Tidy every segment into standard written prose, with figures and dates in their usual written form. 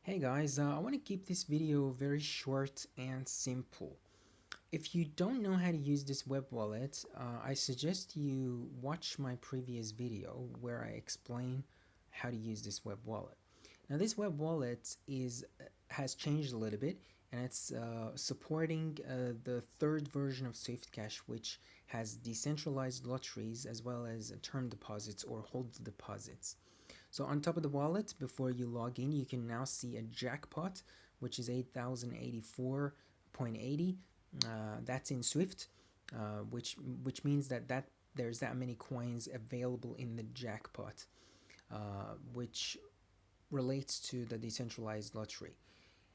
Hey guys, I want to keep this video very short and simple. If you don't know how to use this web wallet, I suggest you watch my previous video where I explain how to use this web wallet. Now this web wallet has changed a little bit, and it's supporting the third version of SwiftCash, which has decentralized lotteries as well as term deposits or hold deposits. So on top of the wallet, before you log in, you can now see a jackpot, which is 8,084.80. That's in Swift, which means that there's that many coins available in the jackpot, which relates to the decentralized lottery.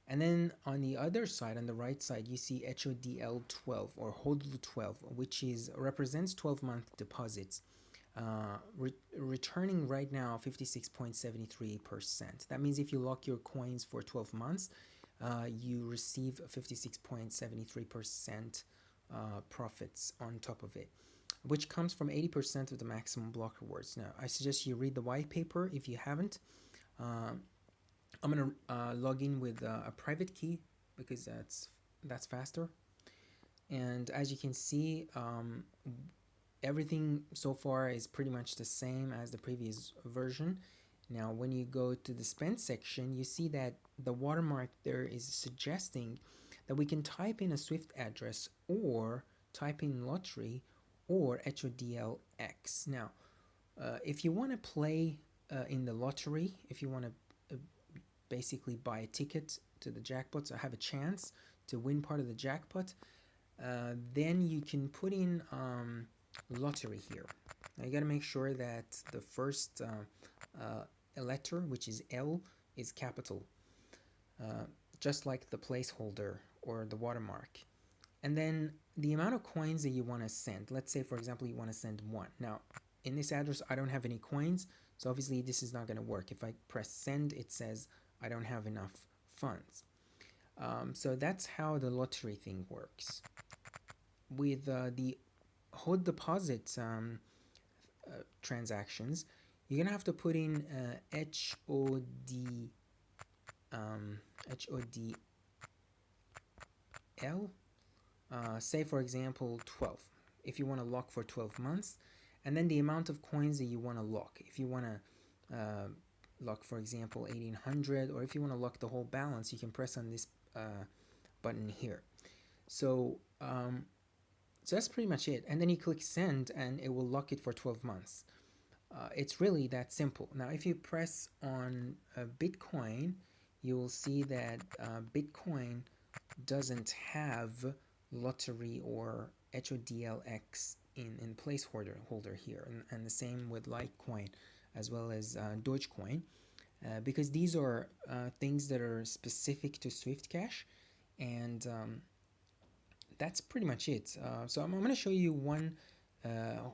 And then on the other side, on the right side, you see HODL 12 or HODL 12, which is represents 12-month deposits, returning right now 56.73%. That means if you lock your coins for 12 months, you receive 56.73% profits on top of it, which comes from 80% of the maximum block rewards. Now, I suggest you read the white paper if you haven't. I'm gonna log in with a private key because that's faster. And as you can see, everything so far is pretty much the same as the previous version. Now, when you go to the spend section, you see that the watermark there is suggesting that we can type in a Swift address or type in lottery or HODLX. Now, if you want to play in the lottery, if you want to basically buy a ticket to the jackpot, so have a chance to win part of the jackpot, then you can put in lottery here. Now you got to make sure that the first letter, which is L, is capital, uh, just like the placeholder or the watermark. And then the amount of coins that you want to send. Let's say, for example, you want to send one. Now, in this address, I don't have any coins, so obviously this is not going to work. If I press send, it says I don't have enough funds. So that's how the lottery thing works. With the hold deposit transactions, you're gonna have to put in HODL, say for example 12. If you want to lock for 12 months, and then the amount of coins that you want to lock. If you want to lock, for example, 1800, or if you want to lock the whole balance, you can press on this button here. So so that's pretty much it. And then you click send and it will lock it for 12 months. It's really that simple. Now, if you press on Bitcoin, you will see that Bitcoin doesn't have lottery or HODLX in placeholder here. And the same with Litecoin as well as Dogecoin. Because these are things that are specific to SwiftCash, and that's pretty much it. So I'm going to show you one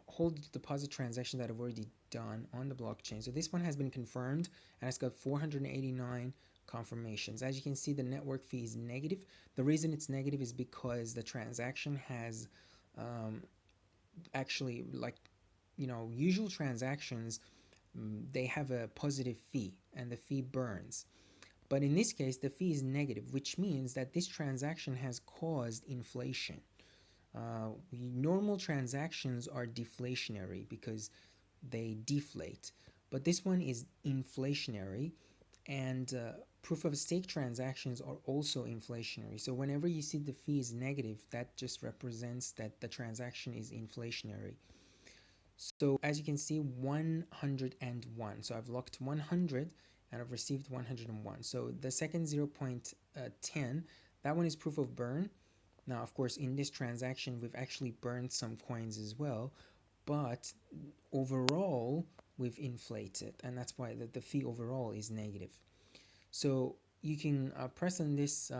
hold deposit transaction that I've already done on the blockchain. So this one has been confirmed and it's got 489 confirmations. As you can see, the network fee is negative. The reason it's negative is because the transaction has actually, like, usual transactions, they have a positive fee and the fee burns. But in this case, the fee is negative, which means that this transaction has caused inflation. Normal transactions are deflationary because they deflate, but this one is inflationary, and proof of stake transactions are also inflationary. So whenever you see the fee is negative, that just represents that the transaction is inflationary. So as you can see, 101. So I've locked 100 and I've received 101. So the second 0.10, that one is proof of burn. Now, of course, in this transaction, we've actually burned some coins as well, but overall, we've inflated, and that's why the fee overall is negative. So you can press on this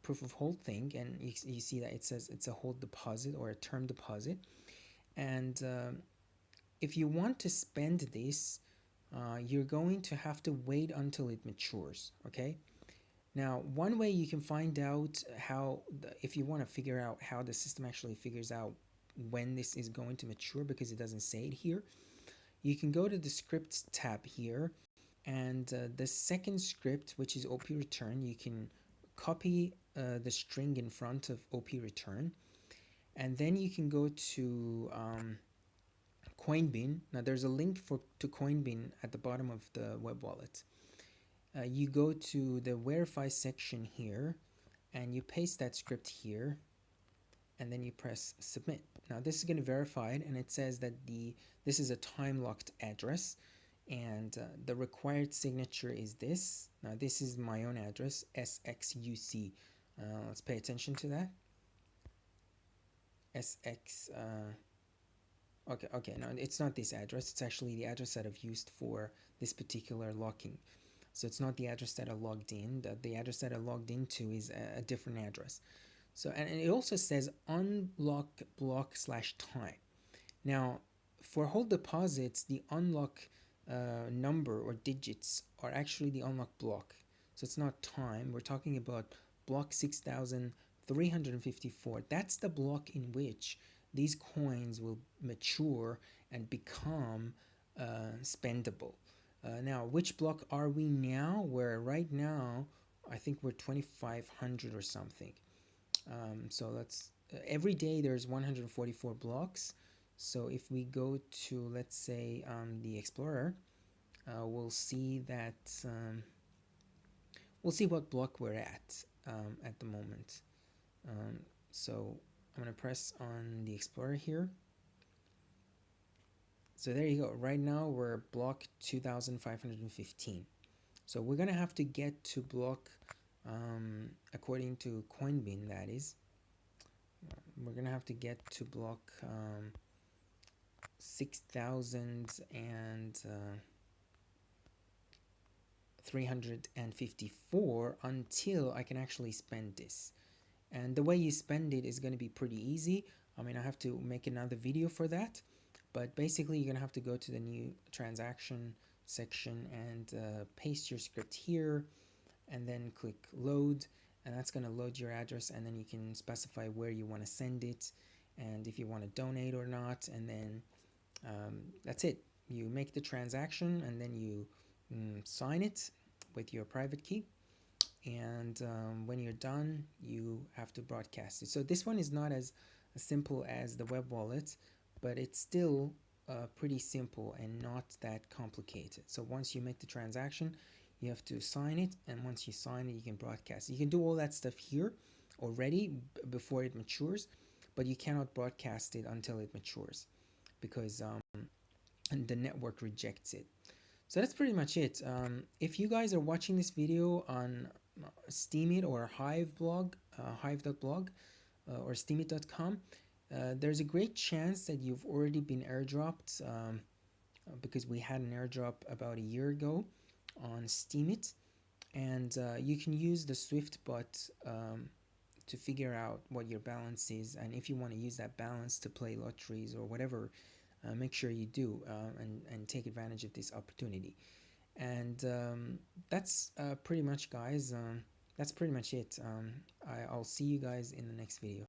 proof of hold thing, and you see that it says it's a hold deposit or a term deposit. And if you want to spend this, you're going to have to wait until it matures, okay? Now, one way you can find out if you want to figure out how the system actually figures out when this is going to mature, because it doesn't say it here, you can go to the scripts tab here, And the second script, which is op return, you can copy the string in front of op return, and then you can go to Coinbin. Now there's a link to Coinbin at the bottom of the web wallet. You go to the verify section here, and you paste that script here, and then you press submit. Now this is going to verify it, and it says that this is a time locked address, and the required signature is this. Now this is my own address, SXUC. Let's pay attention to that. SX. Okay, no, it's not this address. It's actually the address that I've used for this particular locking. So it's not the address that I logged in. The address that I logged into is a different address. So, and it also says unlock block / time. Now, for hold deposits, the unlock number or digits are actually the unlock block. So it's not time. We're talking about block 6354. That's the block in which these coins will mature and become spendable. Now, which block are we now? Where right now, I think we're 2500 or something. So let's every day there's 144 blocks. So if we go to, let's say, the Explorer, we'll see that we'll see what block we're at the moment. So I'm gonna press on the Explorer here. So there you go. Right now we're block 2515. So we're gonna have to get to block, according to Coinbin, that is, we're gonna have to get to block 6,354 until I can actually spend this. And the way you spend it is going to be pretty easy. I mean, I have to make another video for that, but basically you're going to have to go to the new transaction section and paste your script here, and then click load, and that's going to load your address, and then you can specify where you want to send it and if you want to donate or not, and then that's it. You make the transaction, and then you sign it with your private key, and when you're done you have to broadcast it. So this one is not as simple as the web wallet, but it's still pretty simple and not that complicated. So once you make the transaction, you have to sign it, and once you sign it, you can broadcast it. You can do all that stuff here already before it matures, but you cannot broadcast it until it matures because the network rejects it. So that's pretty much it. If you guys are watching this video on Steemit or Hive blog, hive.blog or steemit.com, there's a great chance that you've already been airdropped, because we had an airdrop about a year ago on Steemit, and you can use the Swift bot to figure out what your balance is, and if you want to use that balance to play lotteries or whatever, make sure you do, and take advantage of this opportunity. And that's pretty much, guys. That's pretty much it. I'll see you guys in the next video.